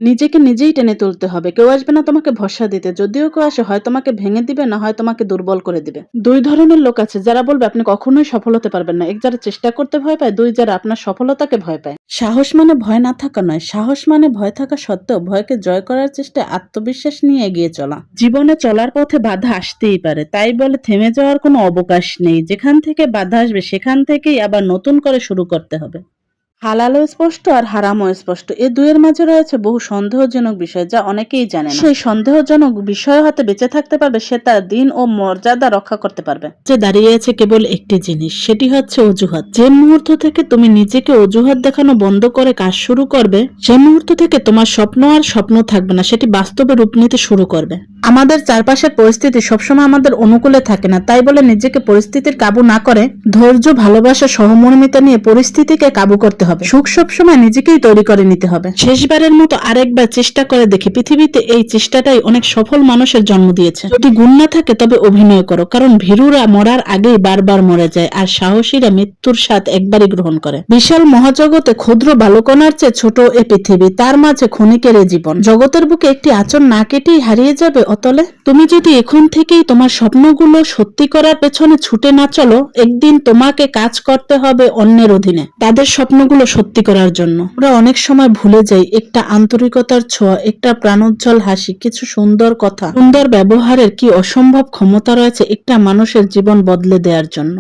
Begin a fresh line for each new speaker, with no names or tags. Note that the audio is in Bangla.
নিজেকে নিজেই টেনে তুলতে হবে। কেউ আসবে না তোমাকে ভরসা দিতে। যদিও কেউ আসে হয় তোমাকে ভেঙে দিবে, না হয় তোমাকে দুর্বল করে দিবে। ২ ধরনের লোক আছে যারা বলবে আপনি কখনোই সফল হতে পারবেন না। এক যারা চেষ্টা করতে ভয় পায়, ২ যারা আপনার সফলতাকে ভয় পায়। সাহস মানে ভয় না থাকা নয়। সাহস মানে ভয় থাকা সত্ত্বেও ভয়কে জয় করার চেষ্টায় আত্মবিশ্বাস নিয়ে এগিয়ে চলা। জীবনে চলার পথে বাধা আসতেই পারে। তাই বলে থেমে যাওয়ার কোনো অবকাশ নেই। যেখান থেকে বাধা আসবে সেখান থেকেই আবার নতুন করে শুরু করতে হবে। হালালও স্পষ্ট আর হারামও স্পষ্ট। এ দুইয়ের মাঝে রয়েছে বহু সন্দেহজনক বিষয় যা অনেকেই জানে না। সেই সন্দেহজনক বিষয় হতে বেঁচে থাকতে পারবে সে তার দিন ও মর্যাদা রক্ষা করতে পারবে। যে দাঁড়িয়ে আছে কেবল একটি জিনিস, সেটি হচ্ছে অজুহাত। যে মুহূর্ত থেকে তুমি নিজেকে অজুহাত দেখানো বন্ধ করে কাজ শুরু করবে, সেই মুহূর্ত থেকে তোমার স্বপ্ন আর স্বপ্ন থাকবে না, সেটি বাস্তবে রূপ নিতে শুরু করবে। আমাদের চারপাশের পরিস্থিতি সবসময় আমাদের অনুকূলে থাকে না। তাই বলে নিজেকে পরিস্থিতির কাবু না করে ধৈর্য, ভালোবাসা, সহমর্মিতা নিয়ে পরিস্থিতিকে কাবু করতে হবে। সুখ সবসময় নিজেকেই তৈরি করে নিতে হবে। শেষবারের মতো আরেকবার চেষ্টা করে দেখি। পৃথিবীতে এই চেষ্টাটাই অনেক সফল মানুষের জন্ম দিয়েছে। যদি গুণ না থাকে তবে অভিনয় করো, কারণ ভীরুরা মরার আগেই বারবার মরে যায় আর সাহসীরা মৃত্যুর স্বাদ একবারই গ্রহণ করে। বিশাল মহাজগতে ক্ষুদ্র বালকণার চেয়ে ছোট এ পৃথিবী, তার মাঝে ক্ষণিকের এ জীবন। জগতের বুকে একটি আঁচড় না কেটেই হারিয়ে যাবে অতলে। তুমি যদি এখন থেকেই তোমার স্বপ্নগুলো সত্যি করার পেছনে ছুটে না চলো, একদিন তোমাকে কাজ করতে হবে অন্যের অধীনে তাদের স্বপ্নগুলো সত্যি করার জন্য। আমরা অনেক সময় ভুলে যাই একটা আন্তরিকতার ছোঁয়া, একটা প্রাণোজ্জ্বল হাসি, কিছু সুন্দর কথা, সুন্দর ব্যবহারের কি অসম্ভব ক্ষমতা রয়েছে একটা মানুষের জীবন বদলে দেওয়ার জন্য।